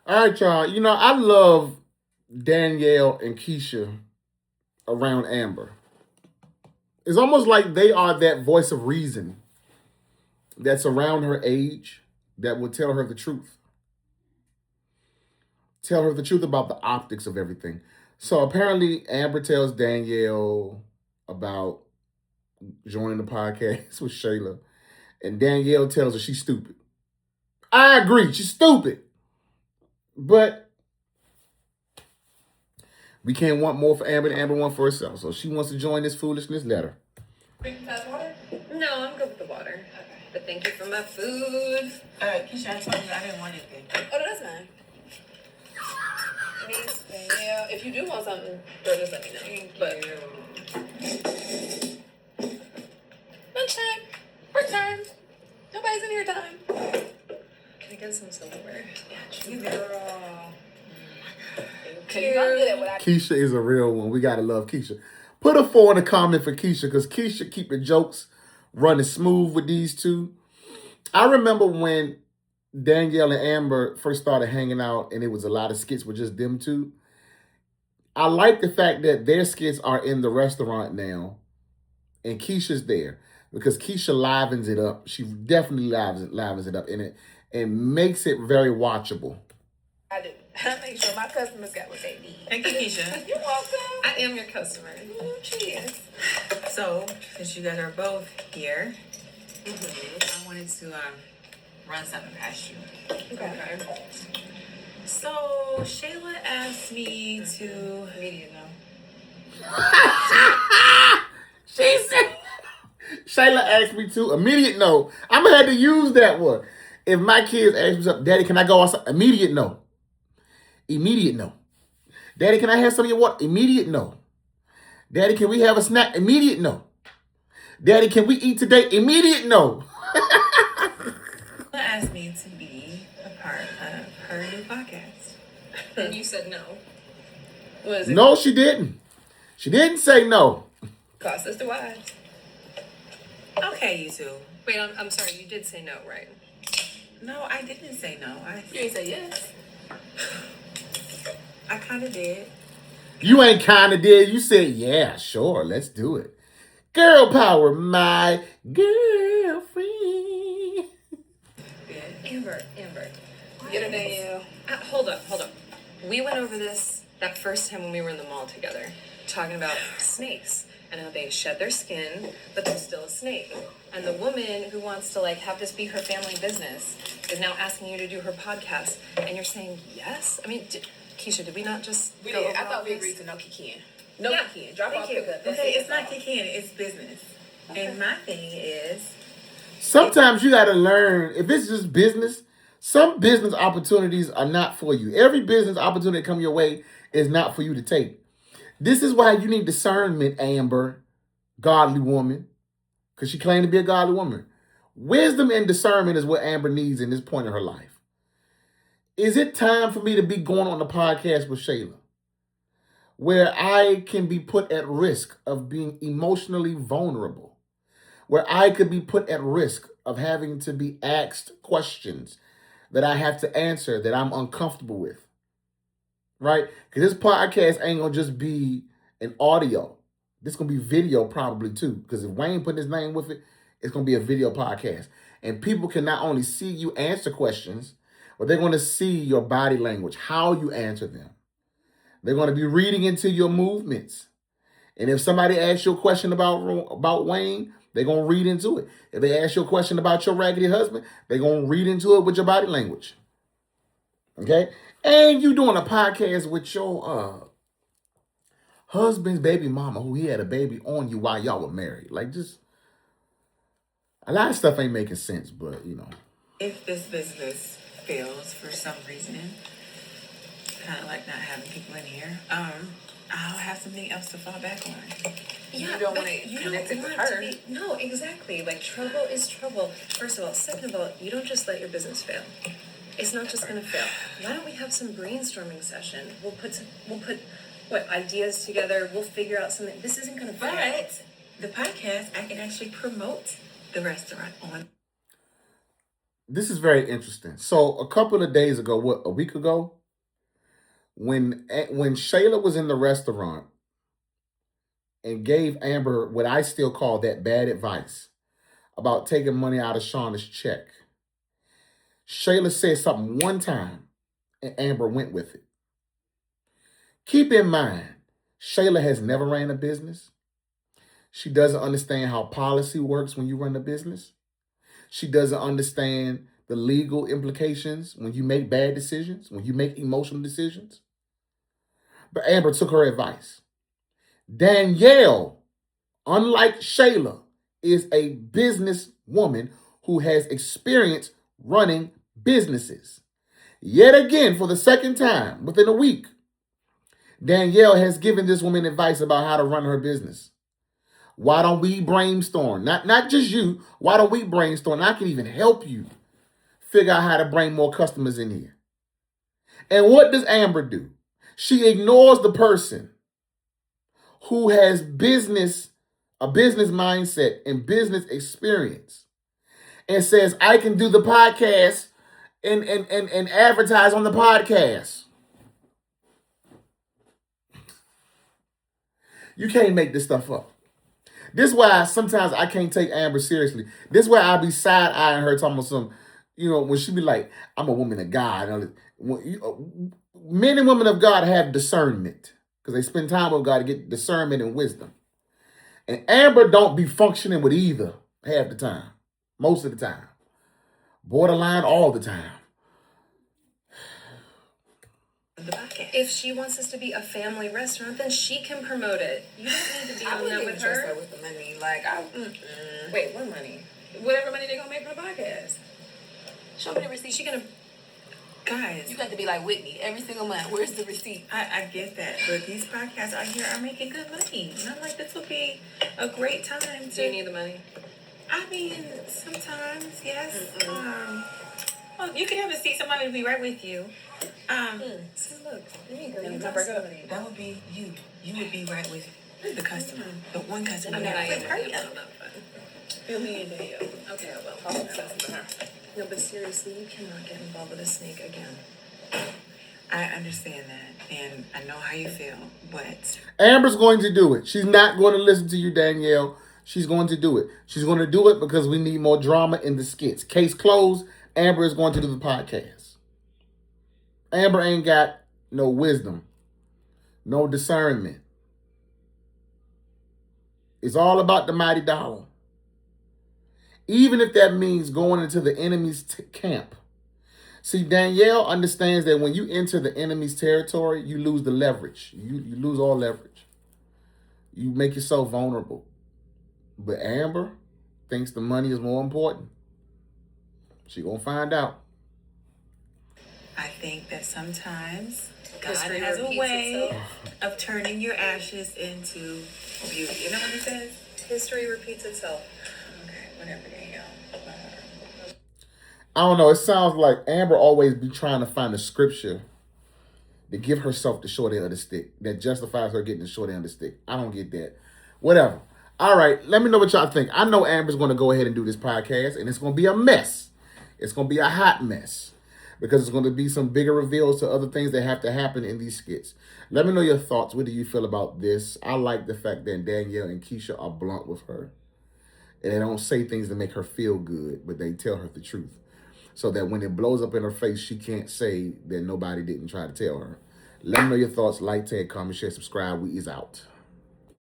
All right, y'all. You know, I love Danielle and Keisha around Amber. It's almost like they are that voice of reason that's around her age that will tell her the truth. Tell her the truth about the optics of everything. So apparently, Amber tells Danielle about joining the podcast with Shayla, and Danielle tells her she's stupid. I agree, she's stupid. But we can't want more for Amber than Amber wants for herself. So she wants to join this foolishness. Let her. Drink fast water? No, I'm good with the water. Okay. But thank you for my food. Keisha, I told you I didn't want anything. Oh, no, that's fine. Yeah, if you do want something, girl, just let me know. Thank you. Lunchtime. Break time. Nobody's in here time. Can I get some silverware? Yeah, girl. Keisha is a real one. We gotta love Keisha. Put a 4 in the comment for Keisha, because Keisha keep the jokes running smooth with these two. I remember when Danielle and Amber first started hanging out and it was a lot of skits with just them two. I like the fact that their skits are in the restaurant now and Keisha's there, because Keisha livens it up. She definitely livens it up in it and makes it very watchable. I do. I make sure my customers got what they need. Thank you, Keisha. You're welcome. I am your customer. Cheers. So, since you guys are both here, I wanted to run something past you. Okay. So, Shayla asked me to... Immediate no. She said, Shayla asked me to. Immediate no. I'm going to have to use that one. If my kids ask me something, Daddy, can I go outside? Immediate no. Immediate no. Daddy, can I have some of your water? Immediate no. Daddy, can we have a snack? Immediate no. Daddy, can we eat today? Immediate no. Shayla asked me to be a part of her new podcast. And you said no. What is it? No, she didn't. She didn't say no. Cost us the wives. Okay, you two. Wait, I'm sorry. You did say no, right? No, I didn't say no. You ain't say yes. I kind of did. You ain't kind of did. You said, yeah, sure, let's do it. Girl power, my girlfriend. Amber. Get her, Danielle. Hold up. We went over this that first time when we were in the mall together, talking about snakes and how they shed their skin, but they're still a snake. And the woman who wants to have this be her family business is now asking you to do her podcast, and you're saying yes. I mean, Keisha, did we not just? We did. I thought we agreed to no kikiing. No kikiing. Drop off pickup. Okay, it's not kikiing. It's business. Okay. And my thing is, sometimes you got to learn, if it's just business, some business opportunities are not for you. Every business opportunity that come your way is not for you to take. This is why you need discernment, Amber, godly woman, because she claimed to be a godly woman. Wisdom and discernment is what Amber needs in this point in her life. Is it time for me to be going on the podcast with Shayla, where I can be put at risk of being emotionally vulnerable, where I could be put at risk of having to be asked questions that I have to answer that I'm uncomfortable with, right? Because this podcast ain't going to just be an audio. This is going to be video probably too, because if Wayne put his name with it, it's going to be a video podcast. And people can not only see you answer questions, but they're going to see your body language, how you answer them. They're going to be reading into your movements. And if somebody asks you a question about Wayne, they're going to read into it. If they ask you a question about your raggedy husband, they're going to read into it with your body language. Okay? And you doing a podcast with your husband's baby mama, who he had a baby on you while y'all were married. Just a lot of stuff ain't making sense, but if this business fails for some reason, kind of like not having people in here, I'll have something else to fall back on. Yeah, you don't want to connect it with her. No, exactly. Trouble is trouble. First of all. Second of all, you don't just let your business fail. It's not just going to fail. Why don't we have some brainstorming session? We'll put ideas together. We'll figure out something. This isn't going to fail. But the podcast, I can actually promote the restaurant on. This is very interesting. So a couple of days ago, a week ago, When Shayla was in the restaurant and gave Amber what I still call that bad advice about taking money out of Shauna's check, Shayla said something one time and Amber went with it. Keep in mind, Shayla has never ran a business. She doesn't understand how policy works when you run a business. She doesn't understand the legal implications when you make bad decisions, when you make emotional decisions. But Amber took her advice. Danielle, unlike Shayla, is a businesswoman who has experience running businesses. Yet again, for the second time within a week, Danielle has given this woman advice about how to run her business. Why don't we brainstorm? Not just you. Why don't we brainstorm? I can even help you figure out how to bring more customers in here. And what does Amber do? She ignores the person who has a business mindset and business experience and says, I can do the podcast and advertise on the podcast. You can't make this stuff up. This is why sometimes I can't take Amber seriously. This is why I be side-eyeing her talking about some, when she be like, I'm a woman of God. Men and women of God have discernment because they spend time with God to get discernment and wisdom. And Amber don't be functioning with either half the time, most of the time, borderline all the time. If she wants this to be a family restaurant, then she can promote it. You don't need to be on that with her. Her with the money. Like, Wait, what money? whatever money they're gonna make for the podcast. Show me the receipt. She gonna... Guys, You got to be like Whitney every single month. Where's the receipt? I get that, but these podcasts out here are making good money, and I'm like, this would be a great time to. Do you need the money? I mean, sometimes, yes. Well, you can have a seat. Somebody will be right with you. See, look, there you go. And You that got somebody. would be you. You would be right with the customer, the one customer. I'm not that- even Hurry up. Fill me in, Danielle. Okay, I will. I'll listen to her. No, but seriously, you cannot get involved with a snake again. I understand that, and I know how you feel, but Amber's going to do it. She's not going to listen to you, Danielle. She's going to do it. She's going to do it because we need more drama in the skits. Case closed. Amber is going to do the podcast. Amber ain't got no wisdom, no discernment. It's all about the mighty dollar. Even if that means going into the enemy's camp. See, Danielle understands that when you enter the enemy's territory, you lose the leverage. You lose all leverage. You make yourself vulnerable. But Amber thinks the money is more important. She gonna find out. I think that sometimes God History has a repeats way itself. of turning your ashes into beauty. You know what it says? History repeats itself. Okay, whatever, Danielle. I don't know. It sounds like Amber always be trying to find a scripture to give herself the short end of the stick that justifies her getting the short end of the stick. I don't get that. Whatever. All right, let me know what y'all think. I know Amber's going to go ahead and do this podcast, and it's going to be a mess. It's going to be a hot mess because it's going to be some bigger reveals to other things that have to happen in these skits. Let me know your thoughts. What do you feel about this? I like the fact that Danielle and Keisha are blunt with her, and they don't say things to make her feel good, but they tell her the truth. So that when it blows up in her face, she can't say that nobody didn't try to tell her. Let me know your thoughts. Like, tag, comment, share, subscribe. We is out.